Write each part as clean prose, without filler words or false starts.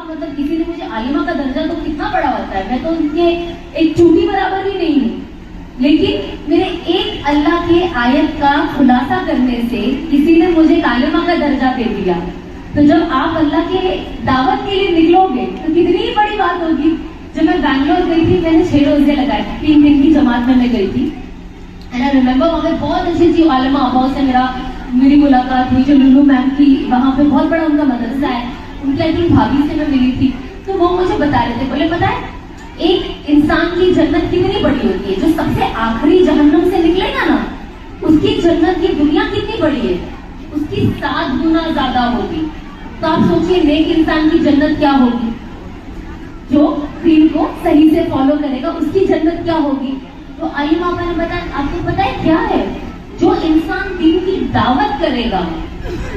मतलब किसी ने मुझे आलिमा का दर्जा तो कितना बड़ा होता है, मैं तो उनके एक चूटी बराबर ही नहीं हूँ, लेकिन मेरे एक अल्लाह के आयत का खुलासा करने से किसी ने मुझे आलिमा का दर्जा दे दिया। तो जब आप अल्लाह के दावत के लिए निकलोगे तो कितनी बड़ी बात होगी। जब मैं बैंगलोर गई थी, मैंने 6 रोजे लगाए, 3 दिन की जमात में मैं गई थी। एंड आई रिमेम्बर वहाँ पे बहुत अच्छी आलिमा अबाव से मेरी मुलाकात हुई, जो लुलू मैम की, वहाँ पे बहुत बड़ा उनका मदरसा है, उनके आई थिंक भाभी से मैं मिली थी। तो वो मुझे बता रहे थे, बोले पता है एक इंसान की जन्नत कितनी बड़ी होती है, जो सबसे आखिरी जहन्नम से निकलेगा ना, उसकी जन्नत की दुनिया कितनी बड़ी है, उसकी 7 गुना ज्यादा होगी। तो आप सोचिए नेक इंसान की जन्नत क्या होगी, जो दीन को सही से फॉलो करेगा उसकी जन्नत क्या होगी। तो आलिमा आपा ने बताया, आपको पता है क्या है, जो इंसान दीन की दावत करेगा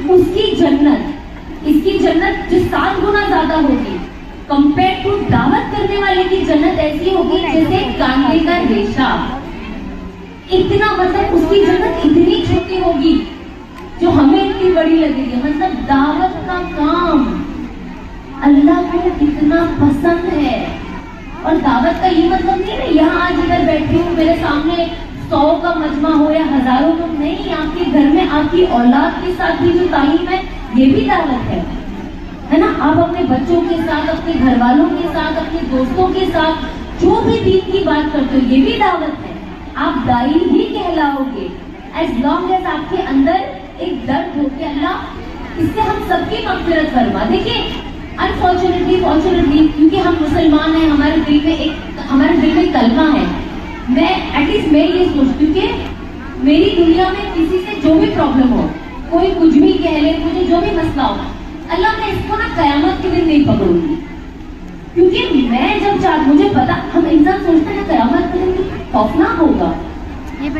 उसकी जन्नत, इसकी जन्नत जो 7 गुना ज्यादा होगी कंपेयर टू दावत करने वाले की जन्नत ऐसी होगी जैसे कांटे का रेशा। इतना मतलब उसकी जन्नत इतनी छोटी होगी जो हमें इतनी बड़ी लगेगी। मतलब दावत का काम अल्लाह को इतना पसंद है। और दावत का ये मतलब नहीं है यहाँ आज इधर बैठी हूँ मेरे सामने 100 का मजमा हो या हजारों लोग, नहीं, आपके घर में आपकी औलाद के साथ भी जो तालीम है ये भी दावत है ना। आप अपने बच्चों के साथ, अपने घर वालों के साथ, अपने दोस्तों के साथ जो भी दीन की बात करते हो ये भी दावत है। आप दाई ही कहलाओगे एज लॉन्ग एज आपके अंदर एक दर्द हो कि अल्लाह इससे हम सबकी मग़फ़िरत फरमा। देखिए अनफॉर्चुनेटली फॉर्चुनेटली क्योंकि हम मुसलमान हैं, हमारे दिल में कलमा है। मैं एटलीस्ट मैं ये सोचती हूँ कि मेरी दुनिया में किसी से जो भी प्रॉब्लम हो, कोई कुछ भी कह ले, मुझे जो भी मसला हो, अल्लाह मैं इसको ना कयामत के दिन नहीं पकड़ूंगी। क्योंकि मैं जब मुझे पता, हम इंसान सोचते हैं कयामत के दिन खौफनाक होगा,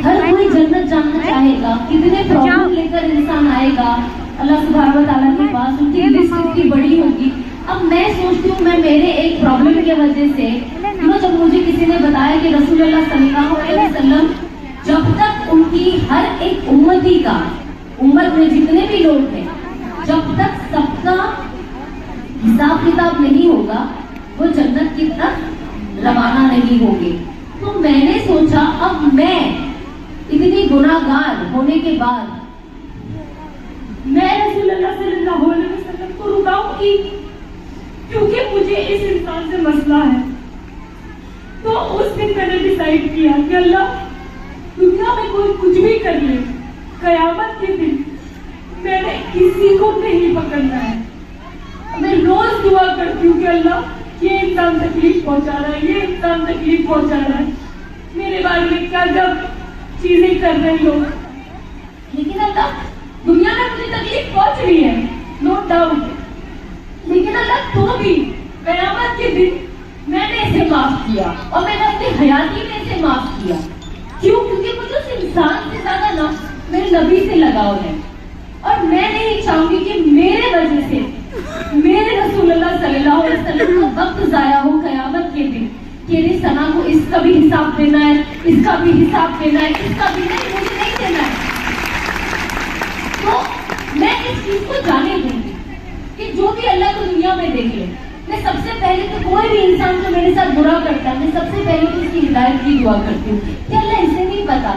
हर कोई जन्नत जानना चाहेगा, कितने प्रॉब्लम लेकर इंसान आएगा अल्लाह सुब्हानहू व तआला के पास, उनकी लिस्ट इतनी बड़ी होगी। अब मैं सोचती हूँ मैं मेरे एक प्रॉब्लम की वजह से जब मुझे किसी ने बताया कि रसूलुल्लाह सल्लल्लाहु अलैहि वसल्लम जब तक उनकी हर एक उम्मती का, उम्मत में जितने भी लोग हैं, जब तक सबका हिसाब किताब नहीं होगा वो जन्नत की तरफ रवाना नहीं होंगे। तो मैंने सोचा अब मैं इतनी गुनाहगार होने के बाद मैं रसूलुल्लाह सल्लल्लाहु अलैहि वसल्लम को रुकाऊंगी, क्योंकि मुझे इस इंसान से मसला है। तो उस दिन मैंने डिसाइड किया कि अल्लाह दुनिया में कोई कुछ भी कर ले, कयामत के दिन मैंने किसी को नहीं पकड़ना है। मैं रोज दुआ करती हूँ कि अल्लाह ये इंसान तकलीफ पहुंचा रहा है, ये इंसान तकलीफ पहुंचा रहा है, मेरे बारे में क्या जब चीजें कर रहे लोग, लेकिन अल्लाह दुनिया में मुझे तकलीफ पहुंच रही है, नो डाउट, लेकिन अल्लाह तो भी कयामत के दिन मैंने इसे माफ किया और मैंने अपनी हयाती में इसे माफ किया। क्यों? क्योंकि मुझे उस इंसान से ज्यादा ना मेरे नबी से लगाव है और मैं नहीं चाहूंगी कि मेरे वजह से मेरे रसूलुल्लाह सल्लल्लाहु अलैहि वसल्लम का वक्त जाया हो कयामत के दिन कि अरे सना को इसका भी हिसाब देना है, इसका भी हिसाब देना है, इसका भी नहीं, मुझे नहीं देना है। तो मैं इस चीज को जाने दूंगी कि जो भी अल्लाह को दुनिया में देख ले, मैं सबसे पहले तो कोई भी इंसान जो मेरे साथ बुरा करता है, मैं सबसे पहले तो उसकी हिदायत की दुआ करती हूँ कि अल्लाह इसे नहीं पता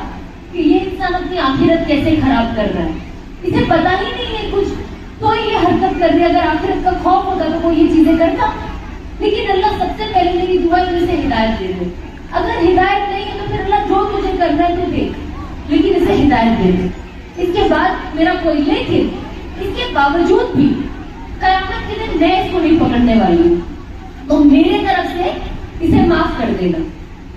कि ये इंसान अपनी आखिरत कैसे खराब कर रहा है, इसे पता ही नहीं है कुछ, तो ये हरकत कर रही है। अगर आखिरत का खौफ होता तो वो ये चीजें करता, लेकिन अल्लाह सबसे पहले मेरी दुआ है इसे हिदायत दे दे। अगर हिदायत नहीं है तो फिर अल्लाह जो तुझे करना है तो देख, लेकिन इसे हिदायत दे दे। इसके बाद मेरा कोई, लेकिन इसके बावजूद भी कयामत के दिन मैं इसको नहीं पकड़ने वाली हूँ, तो मेरे तरफ से इसे माफ कर देना,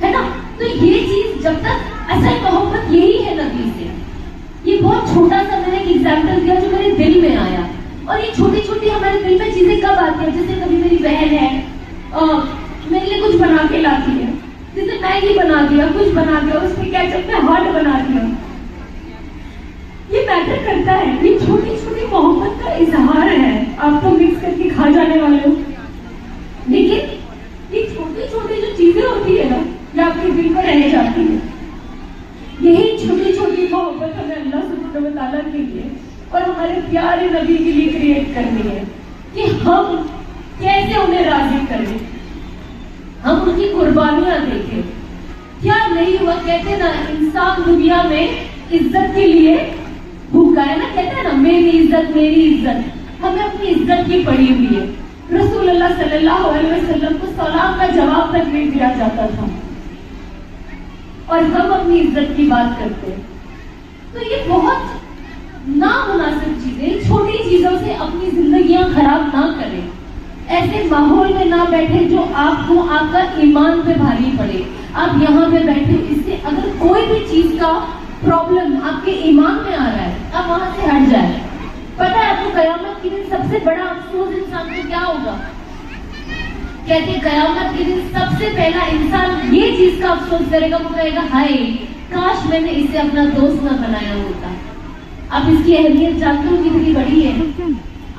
है ना। तो ये चीज जब तक, असल मोहब्बत यही है नबी से। ये बहुत छोटा सा मैंने एक एग्जाम्पल दिया जो मेरे दिल में आया, और ये छोटी छोटी हमारे दिल में चीजें कब आती है, जैसे कभी मेरी बहन है मेरे लिए कुछ बना के लाती है, जैसे मैगी बना दिया, कुछ बना दिया, उसमें केचप में हार्ट बना दिया, ये मैटर करता है। ये छोटी छोटी मोहब्बत का इजहार है। आप तो मिक्स करके खा जाने वाले हो, लेकिन ये छोटी छोटी जो चीजें होती है ना, ये आपके दिल में रह जाती है। यही छोटी छोटी मोहब्बत हमें अल्लाह सुब्हानहू व तआला के लिए और हमारे प्यारे नबी के लिए क्रिएट करनी है कि हम कैसे उन्हें राजी करें, हम उनकी कुर्बानियां देखें। क्या नहीं हुआ, कहते ना इंसान दुनिया में इज्जत के लिए भूखा है ना, कहते हैं ना मेरी इज्जत मेरी इज्जत, हमें अपनी इज्जत की पड़ी हुई है। रसूलुल्लाह सल्लल्लाहु अलैहि वसल्लम को सलाम का जवाब तक नहीं दिया जाता था और हम अपनी इज्जत की बात करते हैं। तो ये बहुत नामुनासिब चीजें, छोटी चीजों से अपनी जिंदगियां खराब ना करें, ऐसे माहौल में ना बैठे जो आपको आपका ईमान पे भारी पड़े। आप यहाँ पे बैठे, इससे अगर कोई भी चीज का प्रॉब्लम आपके ईमान में आ रहा है, आप वहां से हट जाए। पता है आपको कयामत के दिन सबसे बड़ा अफसोस इंसान को क्या होगा? कहते कयामत के दिन सबसे पहला इंसान ये चीज का अफसोस करेगा, वो कहेगा हाय काश मैंने इसे अपना दोस्त न बनाया होता। आप इसकी अहमियत जानते हो कितनी बड़ी है?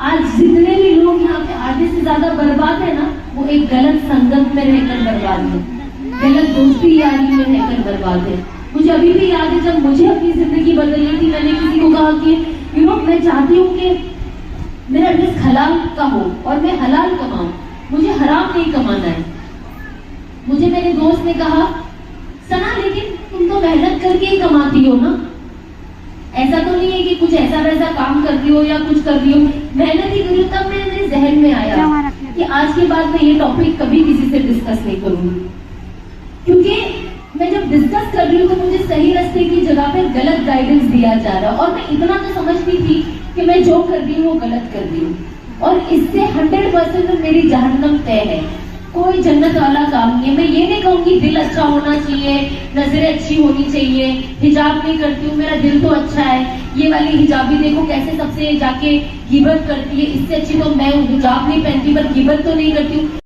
आज जितने भी लोग यहाँ पे आधे से ज्यादा बर्बाद है ना, वो एक गलत संगत में रहकर बर्बाद है, गलत दोस्ती यारी में रहकर बर्बाद है। मुझे अभी भी याद है जब मुझे अपनी जिंदगी बदलनी थी, मैंने किसी को कहा कि मैं चाहती हूँ कि मेरा रिस्क हलाल का हो और मैं हलाल कमाऊं, मुझे हराम नहीं कमाना है। मुझे मेरे दोस्त ने कहा सना लेकिन तुम तो मेहनत करके ही कमाती हो ना, ऐसा तो नहीं है कि कुछ ऐसा वैसा काम कर रही हो या कुछ कर रही हो, मेहनत ही कर रही हो। तब मेरे जहन में आया कि आज के बाद मैं ये टॉपिक कभी किसी से डिस्कस नहीं करूंगी, क्योंकि मैं जब डिस्कस कर रही हूँ तो मुझे सही रास्ते की जगह पे गलत गाइडेंस दिया जा रहा है और मैं इतना तो समझती थी कि मैं जो कर रही हूँ वो गलत कर रही हूँ और इससे 100% मेरी जहन्नम तय है, कोई जन्नत वाला काम नहीं है। मैं ये नहीं कहूंगी दिल अच्छा होना चाहिए, नजरें अच्छी होनी चाहिए, हिजाब नहीं करती हूँ, मेरा दिल तो अच्छा है, ये वाली हिजाबी देखो कैसे सबसे जाके गिबत करती है, इससे अच्छी तो मैं हूँ, हिजाब नहीं पहनती पर गिबत तो नहीं करती हूँ।